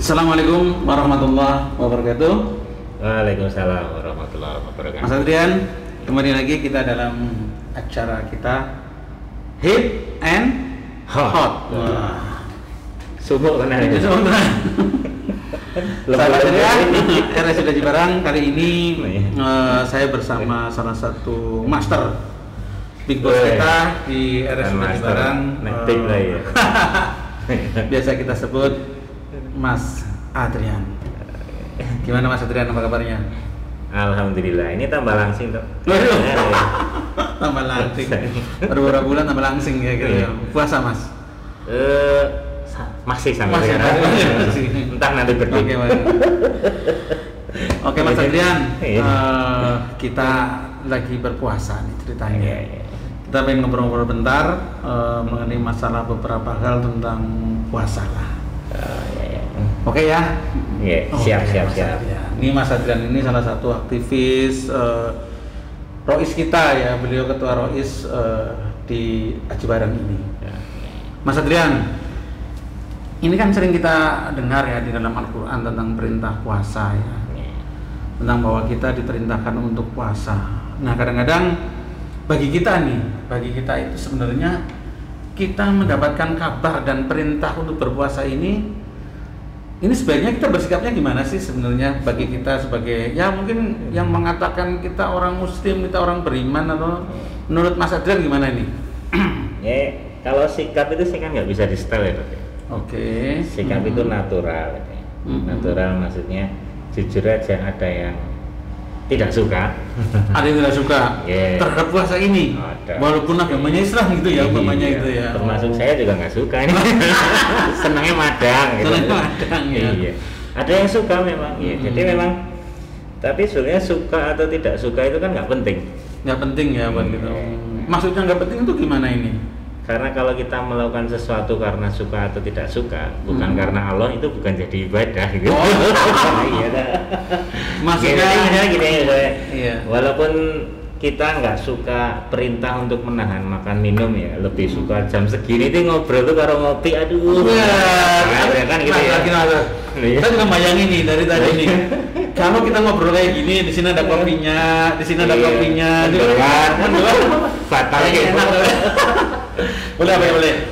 Assalamualaikum warahmatullahi wabarakatuh. Waalaikumsalam warahmatullahi wabarakatuh. Mas Adrian, kembali lagi kita dalam acara kita Hip and Hot. Wah. Subuh kan hari ini. Sahabat Adrian, RSUD Cibarang kali ini saya bersama salah satu master Big Boss kita di RSUD Cibarang. Ya. Biasa kita sebut Mas Adrian. Gimana Mas Adrian, apa kabarnya? Alhamdulillah, ini tambah langsing tuh. Tambah langsing. Baru beberapa bulan tambah langsing ya gitu. Puasa Mas? Masih sampai sekarang. Entah nanti berdua. Oke Mas Adrian, kita lagi berpuasa nih ceritanya. Kita pengen ngobrol-ngobrol bentar mengenai masalah beberapa hal tentang puasa lah. Oke ya? Siap. Ini Mas Adrian ini salah satu aktivis Rois kita ya, beliau ketua Rois di Aji Barang ini. Mas Adrian, ini kan sering kita dengar ya di dalam Al-Quran tentang perintah puasa ya, tentang bahwa kita diperintahkan untuk puasa. Nah kadang-kadang bagi kita itu sebenarnya kita mendapatkan kabar dan perintah untuk berpuasa ini sebaiknya kita bersikapnya gimana sih sebenarnya, bagi kita sebagai ya mungkin yang mengatakan kita orang muslim, kita orang beriman, atau menurut Mas Adrian gimana ini? Ya, kalau sikap itu sih kan nggak bisa di setel ya Pak. Oke. Sikap itu natural, natural maksudnya jujur aja ada yang tidak suka. Ada yang tidak suka terhadap puasa ini. Ada. Walaupun agamanya Islam gitu ya, umpamanya itu ya. Termasuk saya juga nggak suka ini. Senangnya madang gitu. Senangnya madang ya. Iya. Ada yang suka memang. Iya. Jadi memang, tapi sebenarnya suka atau tidak suka itu kan nggak penting. Nggak penting ya buat gitu. Maksudnya nggak penting itu gimana ini? Karena kalau kita melakukan sesuatu karena suka atau tidak suka, bukan karena Allah, itu bukan jadi ibadah gitu. Maksudnya gini ya, walaupun kita nggak suka perintah untuk menahan makan minum ya, lebih suka jam segini tuh ngobrol tuh karo ngopi, aduh. Kan gitu ya. Kita juga bayangin nih dari tadi nih. Kalau kita ngobrol kayak gini, di sini ada kopinya, di sini ada kopinya, kan? Batal gitu. Boleh.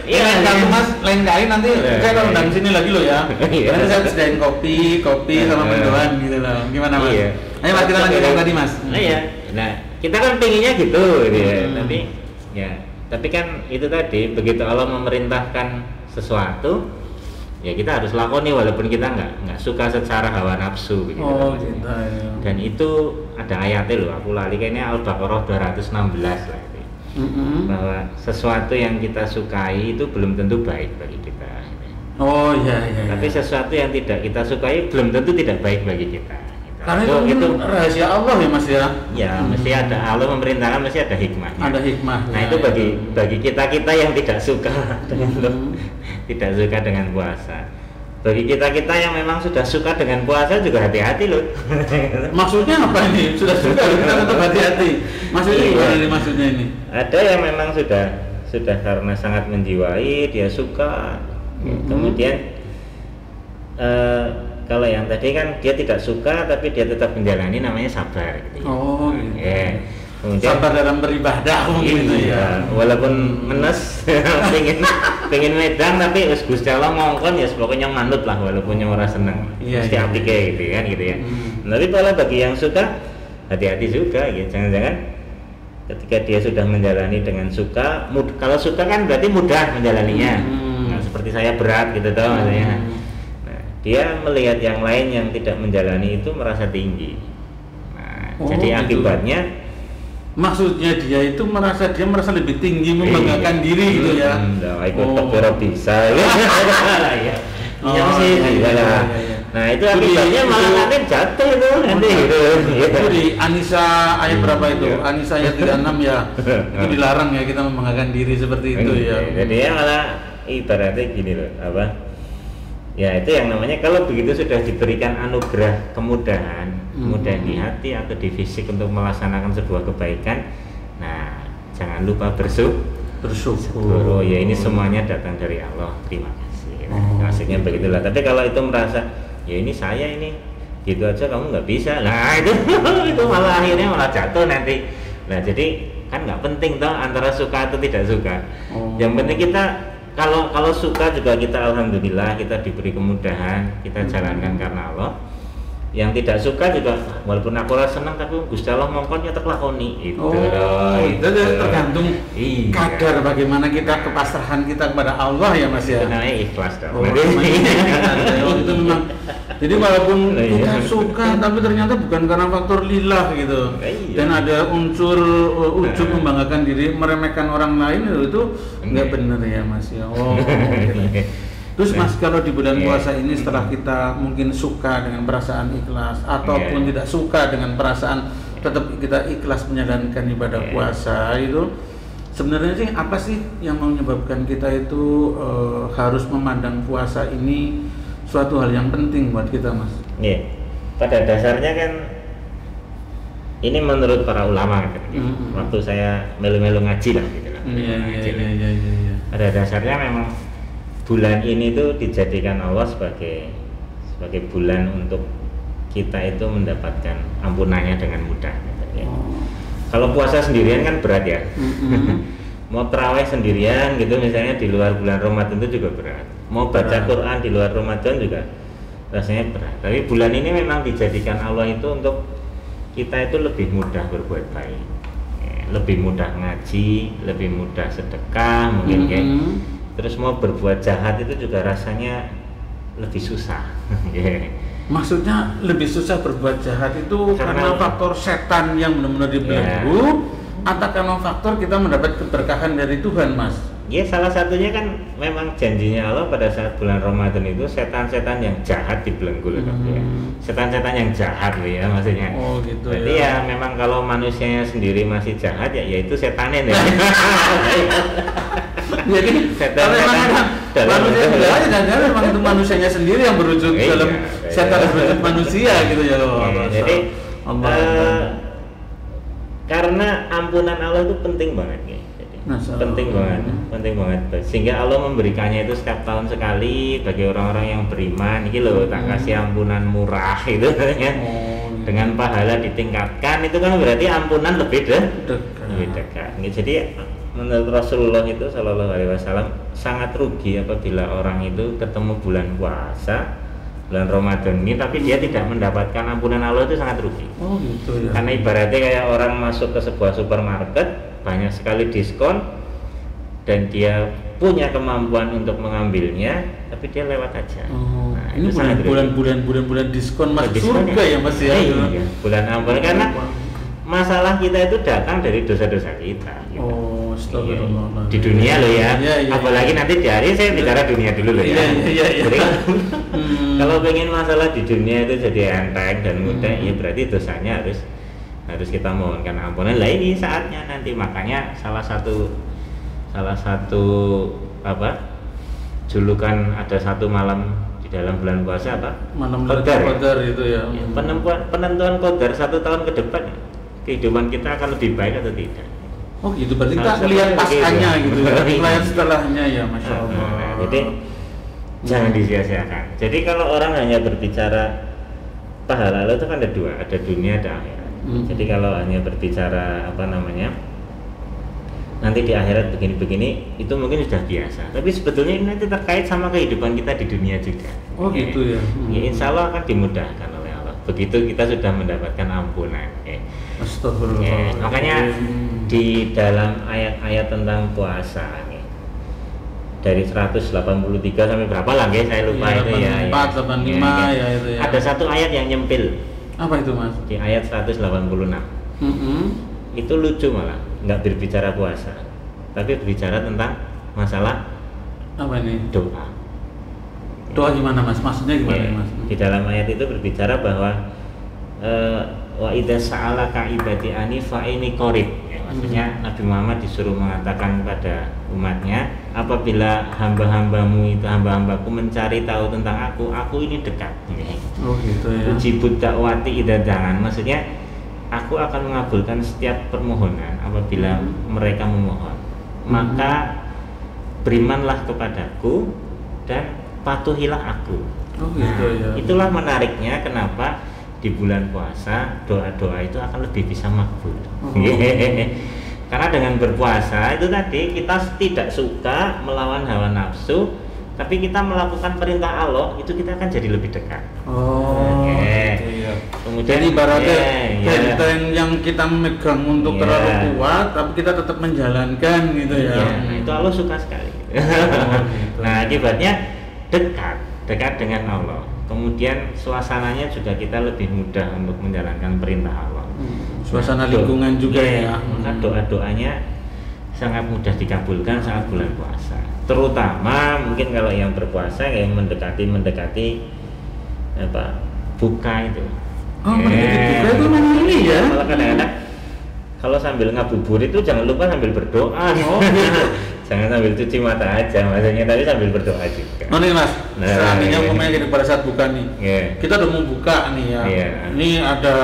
Iya, Mas, lain kali nanti saya kalau undang sini lagi lo ya. Nanti saya sediain kopi sama mendoan gitu loh. Gimana Mas? Iya. Ayo Mas, kita lanjut yang tadi Mas. Iya. Nah, kita kan pinginnya gitu ya. Tapi kan itu tadi, begitu Allah memerintahkan sesuatu, ya kita harus lakoni walaupun kita nggak suka secara hawa nafsu gitu. Gitu. Dan itu ada ayatnya loh, aku lali kayaknya Al-Baqarah 216 lah. Bahwa sesuatu yang kita sukai itu belum tentu baik bagi kita. Iya. Tapi sesuatu yang tidak kita sukai belum tentu tidak baik bagi kita. Karena itu rahasia Allah ya Mas ya. Ya, mesti ada, Allah memerintahkan mesti ada hikmahnya. Ada hikmah. Nah, itu bagi kita yang tidak suka dengan tidak suka dengan puasa. Bagi kita yang memang sudah suka dengan puasa juga hati-hati loh. Maksudnya apa ini? Sudah suka kita tetap hati-hati. Maksudnya gimana ini maksudnya ini? Ada yang memang sudah karena sangat menjiwai, dia suka. Kemudian kalau yang tadi kan dia tidak suka tapi dia tetap menjalani, namanya sabar gitu. Gitu. Kemudian, sabar dalam beribadah gitu ya. Walaupun menes pengen medang tapi Gusti Allah ngongkon ya pokoknya manut lah walaupun ora seneng. Mesti apike gitu ya. Tapi kalau bagi yang suka hati-hati juga gitu. Jangan-jangan ketika dia sudah menjalani dengan suka, kalau suka kan berarti mudah menjalaninya. Nah, seperti saya berat gitu toh maksudnya. Nah, dia melihat yang lain yang tidak menjalani itu merasa tinggi. Nah, jadi akibatnya maksudnya dia merasa lebih tinggi, membanggakan diri gitu ya. Ikut tokero bisa. Iya sih. Nah, itu akibatnya malah nanti jatuh itu nanti gitu. Itu di An-Nisa ayat berapa itu? An-Nisa ayat 36 ya. Itu dilarang ya kita membanggakan diri seperti itu ya. Jadi ya malah ibaratnya gini loh, ya itu yang namanya kalau begitu sudah diberikan anugerah kemudahan, mudah di hati atau di fisik untuk melaksanakan sebuah kebaikan. Nah, jangan lupa bersyukur. Ya ini semuanya datang dari Allah. Terima kasih. Nah, maksudnya begitulah. Tapi kalau itu merasa ya ini saya ini gitu aja kamu nggak bisa, nah itu itu malah akhirnya malah jatuh nanti. Nah jadi kan nggak penting toh antara suka atau tidak suka. Yang penting kita kalau suka juga kita alhamdulillah kita diberi kemudahan, kita jalankan karena Allah. Yang tidak suka juga walaupun aku rasa senang tapi Gusti Allah mongkon ya terlakoni itu. Itu tergantung kadar bagaimana kita kepasrahan kita kepada Allah ya Mas ya. Itu namanya ikhlas dong. Itu memang. Jadi walaupun kita suka tapi ternyata bukan karena faktor lillah gitu. Dan ada unsur ujub membanggakan diri, meremehkan orang lain itu enggak benar ya Mas ya. Terus Mas, kalau di bulan puasa ini setelah kita mungkin suka dengan perasaan ikhlas ataupun tidak suka dengan perasaan tetap kita ikhlas menjalankan ibadah puasa itu sebenarnya sih apa sih yang menyebabkan kita itu harus memandang puasa ini suatu hal yang penting buat kita Mas? Iya, pada dasarnya kan ini menurut para ulama kan, waktu saya melu-melu ngaji lah gitu kan. Iya. Pada dasarnya memang bulan ini tuh dijadikan Allah sebagai bulan untuk kita itu mendapatkan ampunannya dengan mudah gitu, ya. Kalau puasa sendirian kan berat ya. Mau tarawih sendirian gitu misalnya di luar bulan Ramadan itu juga berat. Mau baca Quran di luar Ramadan juga rasanya berat. Tapi bulan ini memang dijadikan Allah itu untuk kita itu lebih mudah berbuat baik, lebih mudah ngaji, lebih mudah sedekah mungkin kayak. Terus mau berbuat jahat itu juga rasanya lebih susah. Maksudnya lebih susah berbuat jahat itu karena faktor setan yang benar-benar dibelenggu atau karena faktor kita mendapat keberkahan dari Tuhan Mas? Ya salah satunya kan memang janjinya Allah pada saat bulan Ramadan itu setan-setan yang jahat dibelenggu loh ya. Setan-setan yang jahat loh ya maksudnya. Oh gitu. Berarti ya memang kalau manusianya sendiri masih jahat ya itu setannya ya. Jadi kalau memang manusia jahat jangan memang itu manusianya sendiri yang berujung dalam setan berujung manusia gitu ya. Jadi karena ampunan Allah itu penting banget ya. Penting banget sehingga Allah memberikannya itu setiap tahun sekali bagi orang-orang yang beriman. Ini loh tak kasih ampunan murah itu ya. Dengan pahala ditingkatkan itu kan berarti ampunan lebih dekat. Jadi menurut Rasulullah itu Shallallahu Alaihi Wasallam sangat rugi apabila orang itu ketemu bulan puasa bulan Ramadan ini tapi dia tidak mendapatkan ampunan Allah itu sangat rugi. Gitu ya. Karena ibaratnya kayak orang masuk ke sebuah supermarket banyak sekali diskon dan dia punya kemampuan untuk mengambilnya tapi dia lewat aja. Nah, ini bulan diskon masuk surga ya Mas ya. Iya, bulan ampun karena masalah kita itu datang dari dosa-dosa kita gitu. Di dunia loh ya. Apalagi nanti di hari saya bicara dunia dulu loh ya. Jadi kalau pengen masalah di dunia itu jadi enteng dan mudah ya berarti dosanya harus kita mohonkan ampunan. Lah ini saatnya nanti makanya salah satu julukan ada satu malam di dalam bulan puasa apa? Malam Qadar itu ya. Penentuan Qadar 1 tahun ke depan kehidupan kita akan lebih baik atau tidak. Oh gitu, berarti kita lihat pascanya gitu ya, lihat setelahnya ya, Masya Allah. Jadi jangan disia-siakan. Jadi kalau orang hanya berbicara pahala itu kan ada dua, ada dunia, ada akhirat. Jadi kalau hanya berbicara nanti di akhirat begini-begini, itu mungkin sudah biasa. Tapi sebetulnya ini nanti terkait sama kehidupan kita di dunia juga. Oh gitu ya. Ya insya Allah akan dimudahkan oleh Allah. Begitu kita sudah mendapatkan ampunan. Astagfirullah. Makanya di dalam ayat-ayat tentang puasa dari 183 sampai berapa lah saya lupa itu 85 ya itu ya. Ada satu ayat yang nyempil. Apa itu Mas? Di ayat 186. Itu lucu malah, nggak berbicara puasa, tapi berbicara tentang masalah apa ini? Doa. Doa gimana Mas? Maksudnya gimana Mas? Di dalam ayat itu berbicara bahwa wa idza sa'alaka ibadi ani fa ini qarib. Maksudnya Nabi Muhammad disuruh mengatakan kepada umatnya, apabila hamba-hambaku mencari tahu tentang aku ini dekat. Oh gitu ya. Ujibud da'wati idza da'an. Maksudnya aku akan mengabulkan setiap permohonan apabila mereka memohon. Maka berimanlah kepadaku dan patuhilah aku. Oh gitu ya. Itulah menariknya kenapa di bulan puasa doa-doa itu akan lebih bisa makbul. Karena dengan berpuasa itu tadi kita tidak suka melawan hawa nafsu, tapi kita melakukan perintah Allah, itu kita akan jadi lebih dekat. Oh, gitu ya. Kemudian jadi ibaratnya benteng yang kita megang untuk terlalu kuat, tapi kita tetap menjalankan gitu ya. Nah, itu Allah suka sekali. Nah, akibatnya dekat dengan Allah. Kemudian suasananya juga kita lebih mudah untuk menjalankan perintah Allah. Suasana lingkungan juga ya. Maka doa-doanya sangat mudah dikabulkan saat bulan puasa. Terutama mungkin kalau yang berpuasa yang mendekati buka itu. Oh, mendekati buka itu memang ini ya. Malah kadang-kadang kalau sambil ngabubur itu jangan lupa sambil berdoa. Oh, jangan sambil cuci mata aja maksudnya, tapi sambil berdoa juga. Oh nih Mas, seandainya umpamanya pada saat buka nih, kita udah mau buka nih ya. Ini ada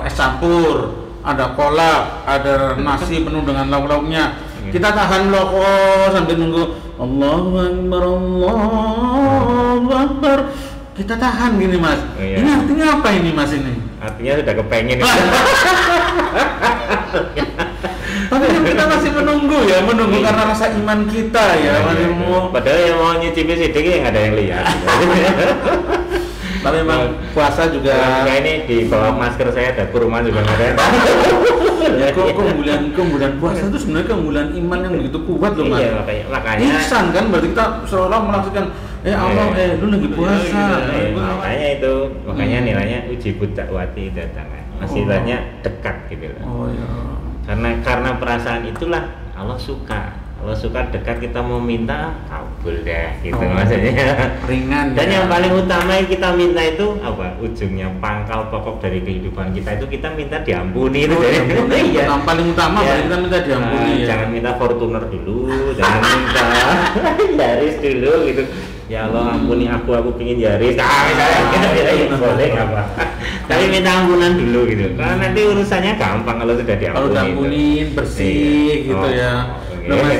es campur, ada kolak, ada nasi penuh dengan lauk-lauknya. Kita tahan rokok sambil nunggu Allahu Akbar, Allahu Akbar. Kita tahan gini Mas. Ini artinya apa ini Mas ini? Artinya sudah kepengen. Tapi kita masih menunggu karena rasa iman kita ya. Padahal yang mau nyicipi sidik yang ada yang lihat. Tapi memang puasa juga. Ini di bawah masker saya ada kurma juga nggak ada. Ya keunggulan puasa itu sebenarnya keunggulan iman yang begitu kuat loh Mas. Iya makanya. Ihsan kan berarti kita seolah melaksanakan Allah lu lagi puasa. Makanya itu nilainya ujibut dakwati datangan. Masih banyak dekat gitu loh. Oh iya. Karena perasaan itulah Allah suka dekat, kita mau minta kabul deh gitu maksudnya ringan. Dan yang paling utama yang kita minta itu apa, ujungnya pangkal pokok dari kehidupan kita itu kita minta diampuni itu iya. Yang paling utama kita minta diampuni jangan minta Fortuner dulu, jangan minta Yaris dulu gitu. Ya Allah ampuni aku pingin Yaris misalnya boleh nggak apa, tapi minta ampunan dulu gitu karena nanti urusannya gampang kalau sudah diampuni. Kalau diampunin bersih gitu ya. Loh Mas,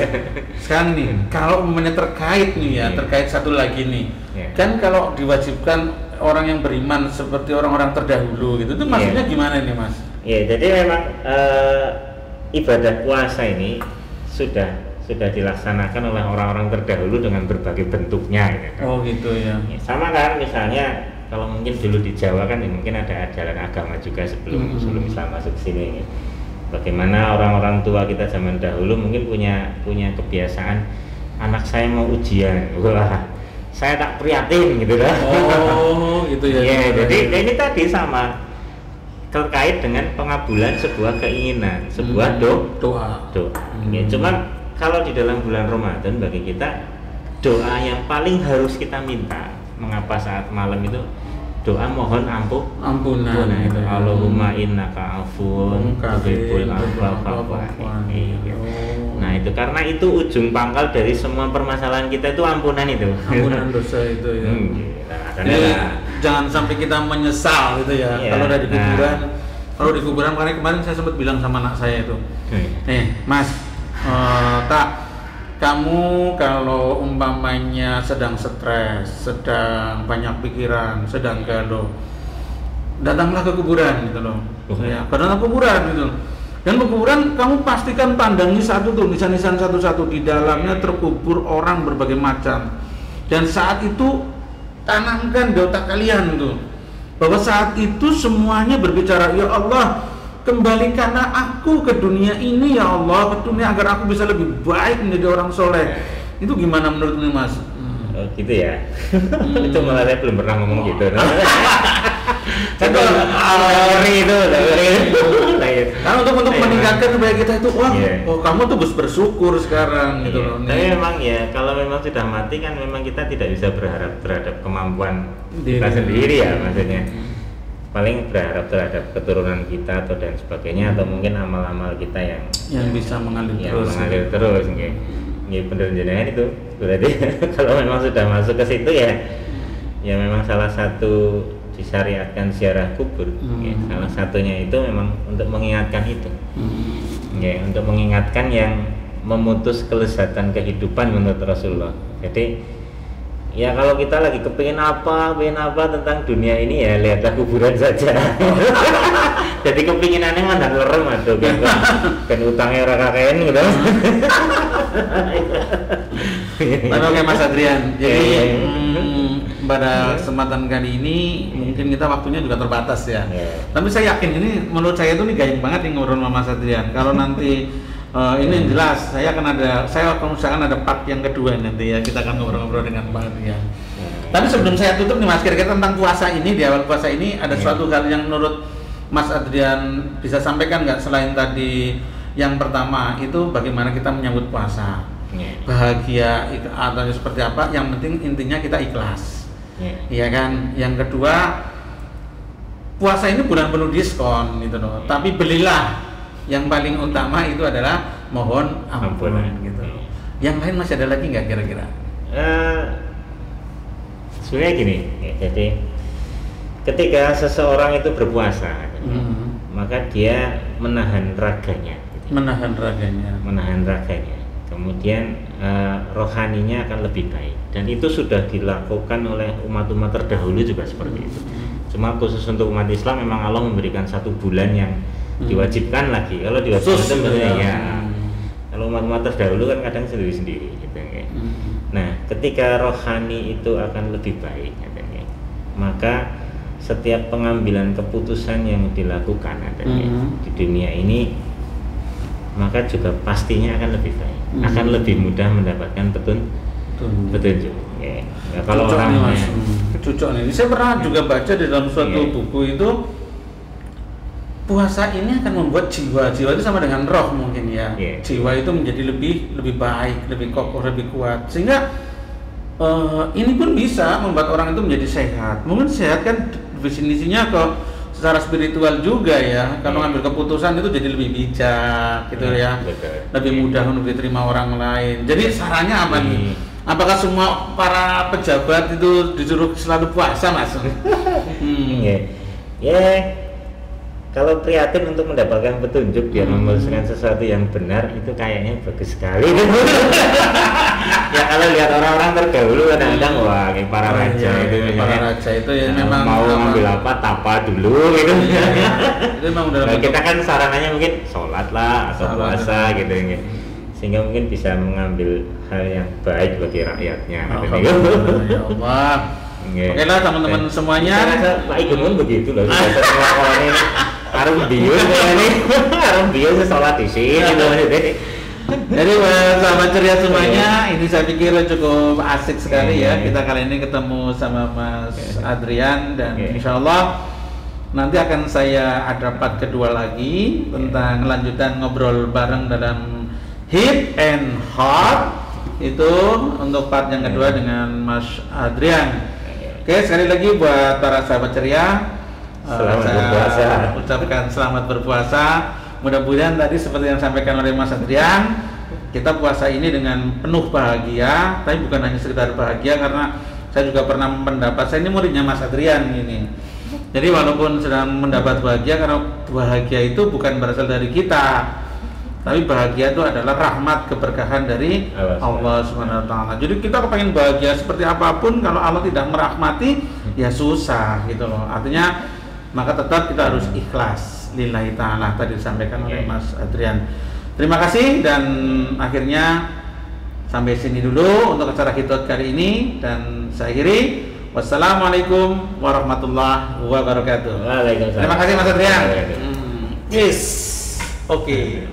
sekarang nih kalau umpamanya terkait satu lagi nih, kan kalau diwajibkan orang yang beriman seperti orang-orang terdahulu gitu, itu maksudnya gimana nih Mas? Iya, jadi memang ibadah puasa ini sudah dilaksanakan oleh orang-orang terdahulu dengan berbagai bentuknya gitu kan. Oh gitu ya. Sama kan misalnya kalau mungkin dulu di Jawa kan mungkin ada ajaran agama juga sebelum Islam masuk sini. Bagaimana orang-orang tua kita zaman dahulu mungkin punya kebiasaan anak saya mau ujian, wah saya tak prihatin gitu lah. Oh gitu ya. Iya, jadi ini tadi sama terkait dengan pengabulan sebuah keinginan, sebuah doa. Ya, cuma kalau di dalam bulan Ramadan bagi kita doa yang paling harus kita minta, mengapa saat malam itu doa mohon ampunan itu. Allahumma innaka afun tuhibbul afwa fa'fu anni. Nah itu karena itu ujung pangkal dari semua permasalahan kita itu ampunan itu. Ampunan dosa itu ya. Jadi jangan sampai kita menyesal gitu ya. Kalau udah di kuburan, kalau di kuburan kemarin saya sempat bilang sama anak saya itu, Mas, kamu kalau umpamanya sedang stres, sedang banyak pikiran, sedang galau, datanglah ke kuburan gitu loh. Ya, datanglah ke kuburan gitu. Dan kuburan kamu pastikan pandangi satu tuh nisan-nisan satu-satu, di dalamnya terkubur orang berbagai macam. Dan saat itu tanamkan di otak kalian tuh bahwa saat itu semuanya berbicara, ya Allah, kembalikanlah aku ke dunia ini ya Allah, ke dunia agar aku bisa lebih baik menjadi orang soleh. Itu gimana menurutmu Mas? Oh gitu ya. Itu malah saya belum pernah ngomong gitu. Kan itu karena untuk meningkatkan supaya kita itu kamu tuh harus bersyukur sekarang gitu loh. Tapi memang ya kalau memang sudah mati kan memang kita tidak bisa berharap terhadap kemampuan kita sendiri ya maksudnya. Paling berharap terhadap keturunan kita atau dan sebagainya, atau mungkin amal-amal kita yang bisa mengalir terus nggih bener jenengan itu berarti kalau memang sudah masuk ke situ ya memang salah satu disyariatkan ziarah kubur. Salah satunya itu memang untuk mengingatkan itu, untuk mengingatkan yang memutus kelezatan kehidupan menurut Rasulullah. Jadi Ya kalau kita lagi kepingin apa tentang dunia ini ya lihatlah kuburan saja. Jadi kepinginannya mana lerem aduh kan utangnya orang kakean gitu. Oke Mas Adrian, jadi pada kesempatan kali ini mungkin kita waktunya juga terbatas ya. Tapi saya yakin ini menurut saya itu nih gayeng banget nih ngobrol sama Mas Adrian. Kalau nanti ini jelas saya akan usahakan ada part yang kedua nanti ya, kita akan ngobrol-ngobrol dengan Pak Adrian. Tapi sebelum saya tutup nih Mas, kira-kira tentang puasa ini, di awal puasa ini ada suatu hal yang menurut Mas Adrian bisa sampaikan nggak, selain tadi yang pertama itu bagaimana kita menyambut puasa, bahagia atau seperti apa, yang penting intinya kita ikhlas, iya kan. Yang kedua, puasa ini bulan penuh diskon gitu loh, tapi belilah. Yang paling utama itu adalah mohon ampunan gitu. Yang lain masih ada lagi nggak kira-kira? Sebenarnya gini, ya, jadi ketika seseorang itu berpuasa, maka dia menahan raganya. Menahan raganya. Kemudian rohaninya akan lebih baik. Dan itu sudah dilakukan oleh umat-umat terdahulu juga seperti itu. Cuma khusus untuk umat Islam memang Allah memberikan 1 bulan yang diwajibkan lagi. Kalau diwajibkan ya. Kalau umat-umat terdahulu kan kadang sendiri-sendiri gitu ya. Nah, ketika rohani itu akan lebih baik katanya, maka setiap pengambilan keputusan yang dilakukan di dunia ini maka juga pastinya akan lebih baik, akan lebih mudah mendapatkan petunjuk. Ya. Nah, kalau orangnya ini saya pernah juga baca di dalam suatu buku itu, puasa ini akan membuat jiwa itu sama dengan roh mungkin ya. Jiwa itu menjadi lebih baik, lebih kokoh, lebih kuat, sehingga ini pun bisa membuat orang itu menjadi sehat. Mungkin sehat kan definisinya ke secara spiritual juga ya. Kalau ngambil keputusan itu jadi lebih bijak gitu ya. Lebih mudah untuk diterima orang lain. Jadi sarannya apa nih? Apakah semua para pejabat itu disuruh selalu puasa, Mas? Kalau prihatin untuk mendapatkan petunjuk biar memutuskan sesuatu yang benar, itu kayaknya bagus sekali. Ya kalau lihat orang-orang terdahulu kadang-kadang wah kayak para raja itu ya memang mau ngambil apa tapa dulu gitu. Itu memang udah kita kan sarananya mungkin sholat lah atau puasa gitu. Sehingga mungkin bisa mengambil hal yang baik bagi rakyatnya. Ya Allah. Oke lah teman-teman semuanya. Pak Igun begitu loh. Harum bius sholat di sini. Jadi sahabat ceria semuanya, ini saya pikir cukup asik sekali ya. Kita kali ini ketemu sama Mas Adrian dan insya Allah nanti akan saya ada part kedua lagi tentang lanjutan ngobrol bareng dalam Hip and Heart, itu untuk part yang kedua dengan Mas Adrian. Oke, sekali lagi buat para sahabat ceria, selamat berpuasa. Ucapkan selamat berpuasa. Mudah-mudahan tadi seperti yang disampaikan oleh Mas Adrian, kita puasa ini dengan penuh bahagia, tapi bukan hanya sekedar bahagia, karena saya juga pernah mendapat, saya ini muridnya Mas Adrian ini. Jadi walaupun sedang mendapat bahagia, karena bahagia itu bukan berasal dari kita, tapi bahagia itu adalah rahmat keberkahan dari Allah Subhanahu wa taala. Jadi kita kepengen bahagia seperti apapun, kalau Allah tidak merahmati ya susah gitu loh. Artinya maka tetap kita harus ikhlas lillahi ta'ala, tadi disampaikan oleh Mas Adrian. Terima kasih, dan akhirnya sampai sini dulu untuk acara Hitot kali ini, dan saya akhiri. Wassalamualaikum warahmatullahi wabarakatuh. Waalaikumsalam. Terima kasih Mas Adrian. Yes. Oke.